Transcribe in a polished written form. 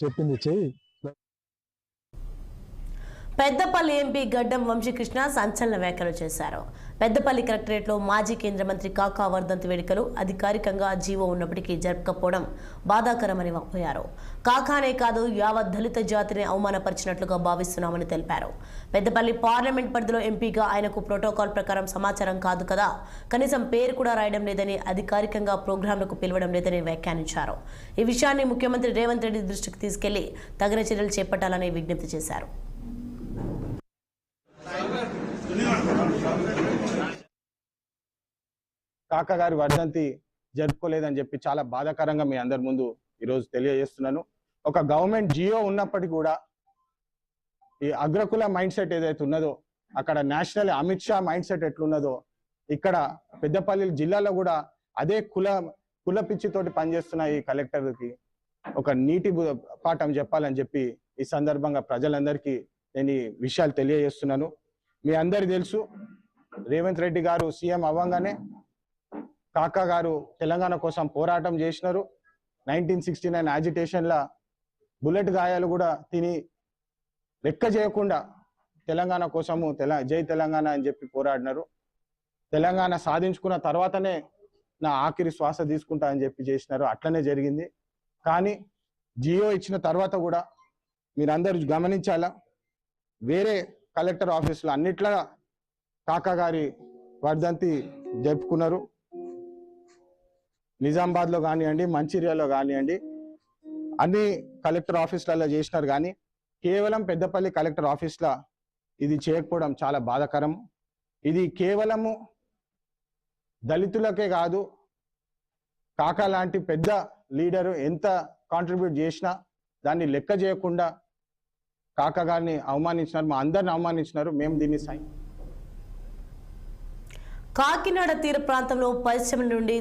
చెప్పింది చెయ్యి. పెద్దపల్లి ఎంపీ గడ్డం వంశీకృష్ణ సంచలన వ్యాఖ్యలు చేశారు. పెద్దపల్లి కలెక్టరేట్లో మాజీ కేంద్ర మంత్రి కాకా వర్ధంతి వేడుకలు అధికారికంగా జీవో ఉన్నప్పటికీ జరపకపోవడం బాధాకరమని వాపోయారు. కాకానే కాదు యావత్ దళిత జాతిని అవమానపరిచినట్లుగా భావిస్తున్నామని తెలిపారు. పెద్దపల్లి పార్లమెంట్ పరిధిలో ఎంపీగా ఆయనకు ప్రోటోకాల్ ప్రకారం సమాచారం కాదు కదా, కనీసం పేరు కూడా రాయడం లేదని, అధికారికంగా ప్రోగ్రాంలకు పిలవడం లేదని వ్యాఖ్యానించారు. ఈ విషయాన్ని ముఖ్యమంత్రి రేవంత్ రెడ్డి దృష్టికి తీసుకెళ్లి తగిన చర్యలు చేపట్టాలని విజ్ఞప్తి చేశారు. కాకా గారి వర్ధంతి జరుపుకోలేదని చెప్పి చాలా బాధాకరంగా మీ అందరి ముందు ఈరోజు తెలియజేస్తున్నాను. ఒక గవర్నమెంట్ జియో ఉన్నప్పటికీ కూడా ఈ అగ్రకుల మైండ్ సెట్ ఏదైతే ఉన్నదో, అక్కడ national Amit Shah mind set ఎట్లున్నదో, ఇక్కడ పెద్దపల్లి జిల్లాలో కూడా అదే కుల పిచ్చితోటి పనిచేస్తున్న ఈ కలెక్టర్కి ఒక నీటి పాఠం చెప్పాలని చెప్పి ఈ సందర్భంగా ప్రజలందరికీ నేను ఈ విషయాలు తెలియజేస్తున్నాను. మీ అందరికి తెలుసు, రేవంత్ రెడ్డి గారు సీఎం అవ్వంగానే కాకా గారు తెలంగాణ కోసం పోరాటం చేసినారు. 1969 యాజిటేషన్ల బుల్లెట్ గాయాలు కూడా తిని లెక్క చేయకుండా తెలంగాణ కోసము జై తెలంగాణ అని చెప్పి పోరాడినారు. తెలంగాణ సాధించుకున్న తర్వాతనే నా ఆఖరి శ్వాస తీసుకుంటా అని చెప్పి చేసినారు. అట్లనే జరిగింది. కానీ జియో ఇచ్చిన తర్వాత కూడా మీరందరూ గమనించాలా, వేరే కలెక్టర్ ఆఫీసులు అన్నిట్లా కాకా గారి వర్ధంతి జరుపుకున్నారు. నిజామాబాద్లో కానివ్వండి, మంచిర్యాలలో కానివ్వండి, అన్ని కలెక్టర్ ఆఫీసులలో చేసినారు. కానీ కేవలం పెద్దపల్లి కలెక్టర్ ఆఫీస్లో ఇది చేయకపోవడం చాలా బాధాకరం. ఇది కేవలము దళితులకే కాదు, కాకా లాంటి పెద్ద లీడరు ఎంత కాంట్రిబ్యూట్ చేసినా దాన్ని లెక్క చేయకుండా కాకా గారిని అవమానించినారు, మా అందరిని అవమానించినారు. మేము దీన్ని కాకినాడ తీర ప్రాంతంలో పరిశ్రమ నుండి